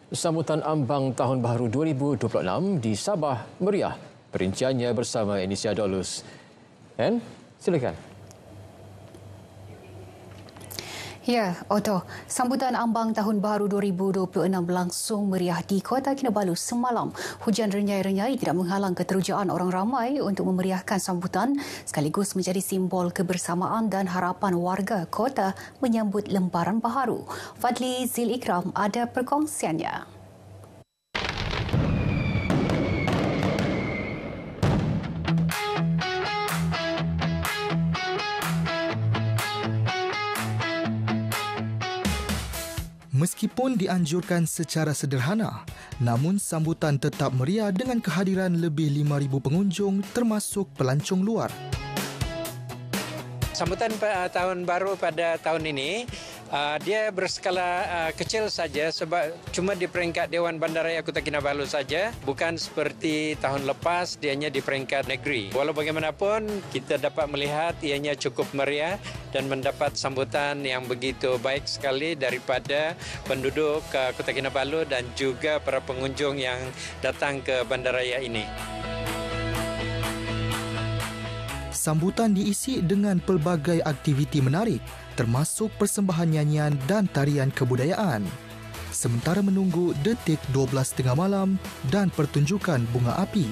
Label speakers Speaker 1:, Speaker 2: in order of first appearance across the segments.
Speaker 1: Sambutan ambang Tahun Baharu 2026 di Sabah meriah. Perinciannya bersama Inisia Dolus. Silakan.
Speaker 2: Ya, Otto. Sambutan ambang Tahun Baharu 2026 berlangsung meriah di Kota Kinabalu semalam. Hujan renyai-renyai tidak menghalang keterujaan orang ramai untuk memeriahkan sambutan sekaligus menjadi simbol kebersamaan dan harapan warga kota menyambut lembaran baharu. Fadli Zil Ikram ada perkongsiannya.
Speaker 3: Meskipun dianjurkan secara sederhana, namun sambutan tetap meriah dengan kehadiran lebih 5,000 pengunjung termasuk pelancong luar.
Speaker 4: Sambutan Tahun Baru pada tahun ini, dia berskala kecil saja sebab cuma di peringkat Dewan Bandaraya Kota Kinabalu saja, bukan seperti tahun lepas dianya di peringkat negeri. Walau bagaimanapun, kita dapat melihat ianya cukup meriah dan mendapat sambutan yang begitu baik sekali daripada penduduk Kota Kinabalu dan juga para pengunjung yang datang ke bandaraya ini.
Speaker 3: Sambutan diisi dengan pelbagai aktiviti menarik, termasuk persembahan nyanyian dan tarian kebudayaan. Sementara menunggu detik 12.30 malam dan pertunjukan bunga api.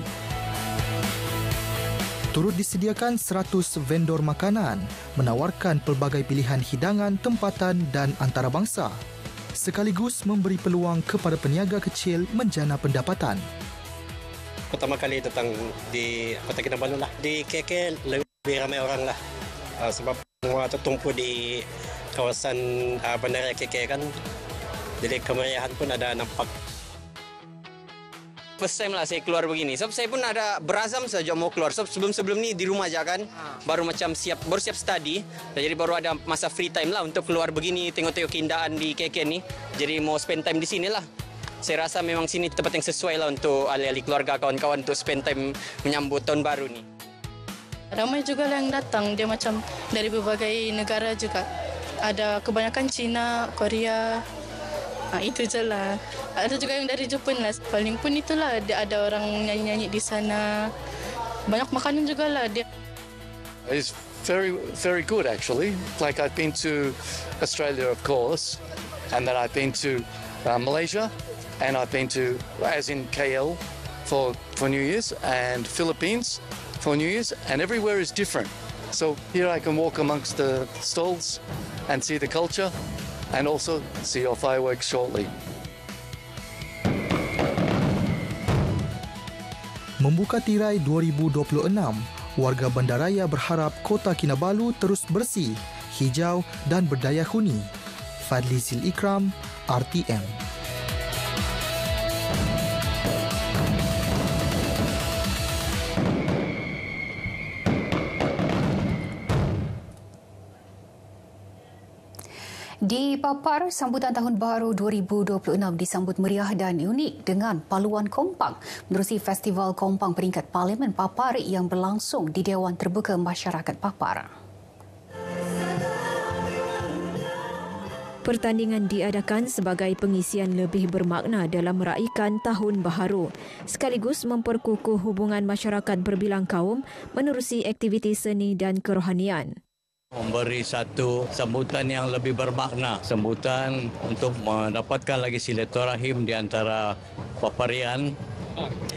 Speaker 3: Turut disediakan 100 vendor makanan, menawarkan pelbagai pilihan hidangan tempatan dan antarabangsa, sekaligus memberi peluang kepada peniaga kecil menjana pendapatan.
Speaker 5: Pertama kali datang di Kota Kinabalu lah. Di KK lebih ramai orang lah. Sebab semua tertumpu di kawasan bandara KK kan. Jadi kemeriahan pun ada nampak.
Speaker 6: First time lah saya keluar begini. Sebab saya pun ada berazam saja mau keluar. Sebab sebelum ni di rumah aja kan. Baru siap study. Jadi baru ada masa free time lah untuk keluar begini, tengok-tengok keindahan di KK ni. Jadi mau spend time di sini lah. Saya rasa memang sini tempat yang sesuai lah untuk ahli-ahli keluarga, kawan-kawan untuk spend time menyambut Tahun Baru ni.
Speaker 7: Ramai juga yang datang, dia macam dari berbagai negara juga. Ada kebanyakan Cina, Korea, itu je lah. Ada juga yang dari Jepun lah. Paling pun itulah, ada orang nyanyi-nyanyi di sana. Banyak makanan juga lah dia.
Speaker 8: It's very, very good actually. Like I've been to Australia of course, and then I've been to Malaysia. And I've been to, as in KL, for New Year's, and Philippines for New Year's, and everywhere is different. So here I can walk amongst the stalls and see the culture, and also see your fireworks shortly.
Speaker 3: Membuka tirai 2026, warga bandaraya berharap Kota Kinabalu terus bersih, hijau dan berdaya huni. Fadli Zil Ikram, RTM.
Speaker 2: Di Papar, sambutan Tahun Baru 2026 disambut meriah dan unik dengan paluan kompang menerusi Festival Kompang Peringkat Parlimen Papar yang berlangsung di Dewan Terbuka Masyarakat Papar.
Speaker 9: Pertandingan diadakan sebagai pengisian lebih bermakna dalam meraihkan Tahun Baharu, sekaligus memperkukuh hubungan masyarakat berbilang kaum menerusi aktiviti seni dan kerohanian.
Speaker 10: Memberi satu sambutan yang lebih bermakna, sambutan untuk mendapatkan lagi silaturahim di antara Paparian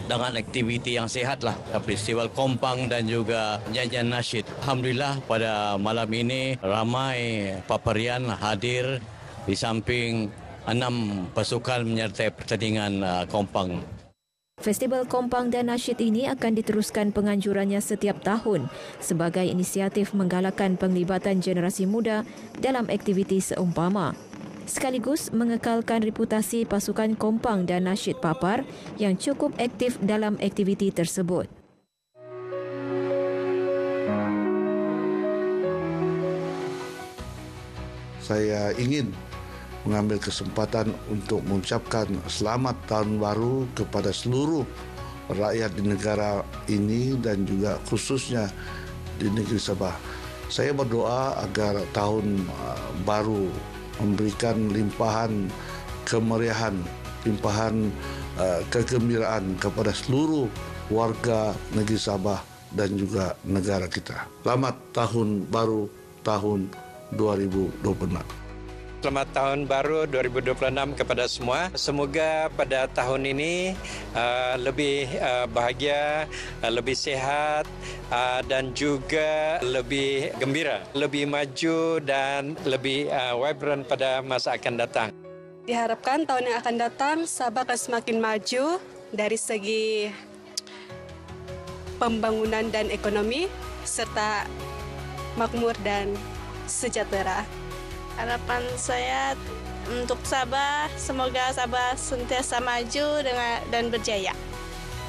Speaker 10: dengan aktiviti yang sihat lah, festival kompang dan juga nyanyian nasyid. Alhamdulillah pada malam ini ramai Paparian hadir di samping 6 pasukan menyertai pertandingan kompang.
Speaker 9: Festival Kompang dan Nasyid ini akan diteruskan penganjurannya setiap tahun sebagai inisiatif menggalakkan penglibatan generasi muda dalam aktiviti seumpama, sekaligus mengekalkan reputasi pasukan Kompang dan Nasyid Papar yang cukup aktif dalam aktiviti tersebut.
Speaker 11: Saya ingin mengambil kesempatan untuk mengucapkan selamat Tahun Baru kepada seluruh rakyat di negara ini dan juga khususnya di negeri Sabah. Saya berdoa agar Tahun Baru memberikan limpahan kemeriahan limpahan kegembiraan kepada seluruh warga negeri Sabah dan juga negara kita. Selamat Tahun Baru tahun 2026.
Speaker 4: Selamat Tahun Baru 2026 kepada semua. Semoga pada tahun ini lebih bahagia, lebih sehat dan juga lebih gembira, lebih maju dan lebih vibrant pada masa akan datang.
Speaker 12: Diharapkan tahun yang akan datang Sabah akan semakin maju dari segi pembangunan dan ekonomi serta makmur dan sejahtera.
Speaker 13: Harapan saya untuk Sabah, semoga Sabah sentiasa maju dan berjaya.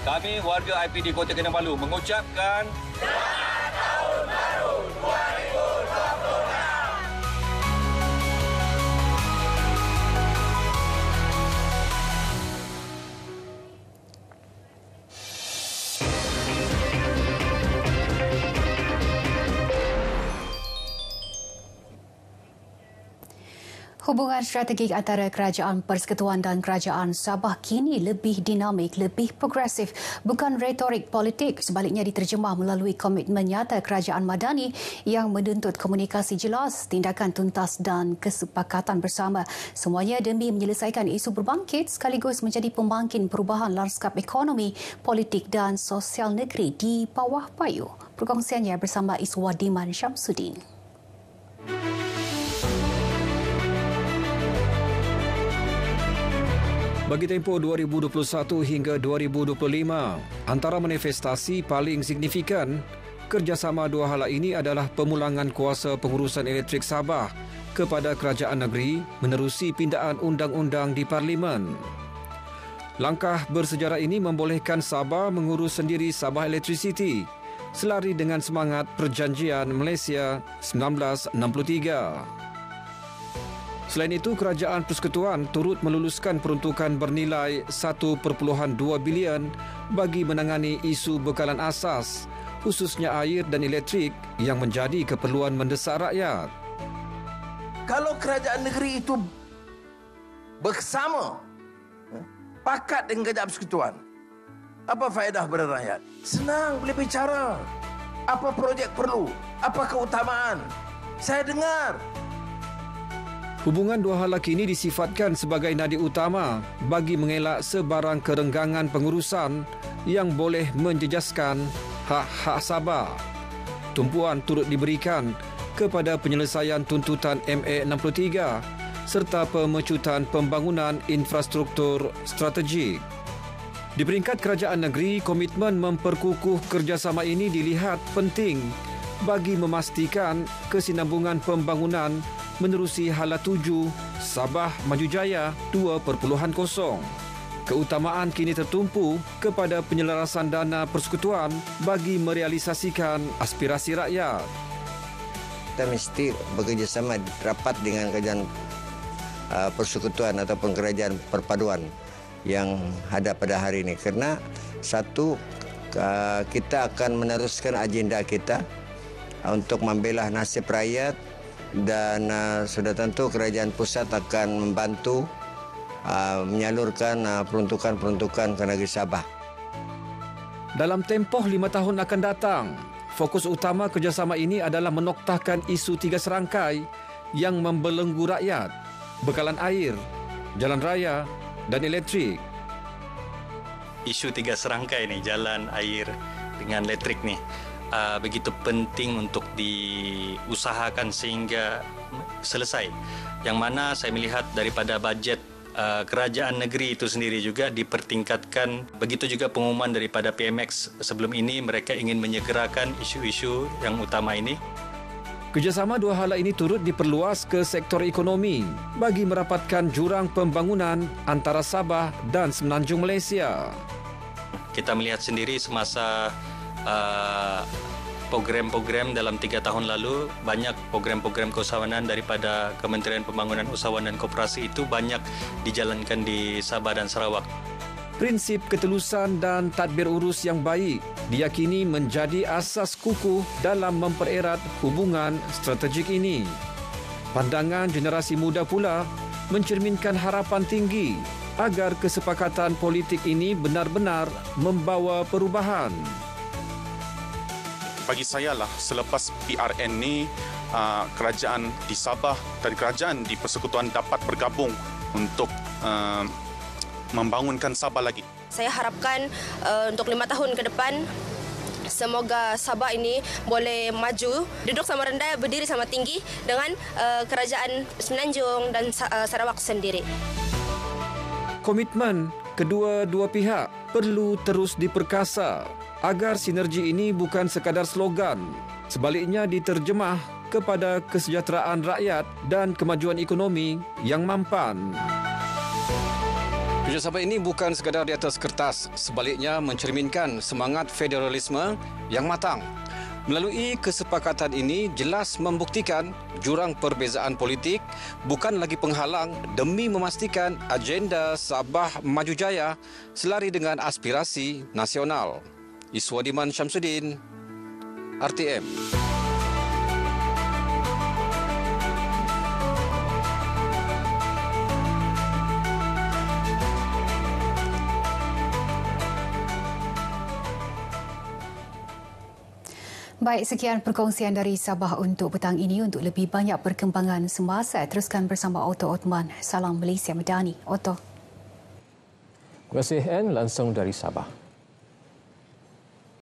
Speaker 14: Kami warga IPD Kota Kinabalu mengucapkan Selamat Tahun Baru 2026.
Speaker 2: Hubungan strategik antara Kerajaan Persekutuan dan Kerajaan Sabah kini lebih dinamik, lebih progresif. Bukan retorik politik, sebaliknya diterjemah melalui komitmen nyata Kerajaan Madani yang menuntut komunikasi jelas, tindakan tuntas dan kesepakatan bersama. Semuanya demi menyelesaikan isu berbangkit sekaligus menjadi pembangkit perubahan lanskap ekonomi, politik dan sosial negeri di bawah payu. Perkongsiannya bersama Iswadiman Syamsuddin.
Speaker 15: Bagi tempoh 2021 hingga 2025, antara manifestasi paling signifikan kerjasama dua hala ini adalah pemulangan kuasa pengurusan elektrik Sabah kepada kerajaan negeri menerusi pindaan undang-undang di Parlimen. Langkah bersejarah ini membolehkan Sabah mengurus sendiri Sabah Electricity selari dengan semangat Perjanjian Malaysia 1963. Selain itu, Kerajaan Persekutuan turut meluluskan peruntukan bernilai 1.2 bilion bagi menangani isu bekalan asas, khususnya air dan elektrik yang menjadi keperluan mendesak rakyat.
Speaker 16: Kalau kerajaan negeri itu bersama, pakat dengan Kerajaan Persekutuan, apa faedah kepada rakyat? Senang boleh bicara. Apa projek perlu? Apa keutamaan? Saya dengar.
Speaker 15: Hubungan dua hala kini disifatkan sebagai nadi utama bagi mengelak sebarang kerenggangan pengurusan yang boleh menjejaskan hak-hak Sabah. Tumpuan turut diberikan kepada penyelesaian tuntutan MA63 serta pemecutan pembangunan infrastruktur strategik. Di peringkat kerajaan negeri, komitmen memperkukuh kerjasama ini dilihat penting bagi memastikan kesinambungan pembangunan menerusi Hala 7 Sabah Maju Jaya 2.0. Keutamaan kini tertumpu kepada penyelarasan dana persekutuan bagi merealisasikan aspirasi rakyat.
Speaker 17: Kita mesti bekerjasama rapat dengan kerajaan persekutuan ataupun kerajaan perpaduan yang ada pada hari ini. Kerana satu, kita akan meneruskan agenda kita untuk membela nasib rakyat dan sudah tentu kerajaan pusat akan membantu menyalurkan peruntukan-peruntukan ke negeri Sabah.
Speaker 15: Dalam tempoh 5 tahun akan datang, fokus utama kerjasama ini adalah menoktahkan isu 3 serangkai yang membelenggu rakyat: bekalan air, jalan raya dan elektrik.
Speaker 18: Isu 3 serangkai ni, jalan, air dengan elektrik ni, begitu penting untuk diusahakan sehingga selesai. Yang mana saya melihat daripada bajet kerajaan negeri itu sendiri juga dipertingkatkan. Begitu juga pengumuman daripada PMX sebelum ini, mereka ingin menyegerakan isu-isu yang utama ini.
Speaker 15: Kerjasama dua hala ini turut diperluas ke sektor ekonomi bagi merapatkan jurang pembangunan antara Sabah dan Semenanjung Malaysia.
Speaker 18: Kita melihat sendiri semasa program-program dalam 3 tahun lalu, banyak program-program keusahawanan daripada Kementerian Pembangunan Usahawan dan Koperasi itu banyak dijalankan di Sabah dan Sarawak.
Speaker 15: Prinsip ketelusan dan tadbir urus yang baik diyakini menjadi asas kukuh dalam mempererat hubungan strategik ini. Pandangan generasi muda pula mencerminkan harapan tinggi agar kesepakatan politik ini benar-benar membawa perubahan.
Speaker 19: Bagi saya lah, selepas PRN ni, kerajaan di Sabah dan kerajaan di Persekutuan dapat bergabung untuk membangunkan Sabah lagi.
Speaker 20: Saya harapkan untuk 5 tahun ke depan, semoga Sabah ini boleh maju, duduk sama rendah, berdiri sama tinggi dengan kerajaan Semenanjung dan Sarawak sendiri.
Speaker 15: Komitmen kedua-dua pihak perlu terus diperkasa agar sinergi ini bukan sekadar slogan, sebaliknya diterjemah kepada kesejahteraan rakyat dan kemajuan ekonomi yang mampan.
Speaker 21: Kerjasama ini bukan sekadar di atas kertas, sebaliknya mencerminkan semangat federalisme yang matang. Melalui kesepakatan ini jelas membuktikan jurang perbezaan politik bukan lagi penghalang demi memastikan agenda Sabah Maju Jaya selari dengan aspirasi nasional. Iswadiman Syamsuddin, RTM.
Speaker 2: Baik, sekian perkongsian dari Sabah untuk petang ini. Untuk lebih banyak perkembangan semasa, teruskan bersama Otto Othman. Salam Malaysia Madani. Otto.
Speaker 1: Terima kasih, Anne, langsung dari Sabah.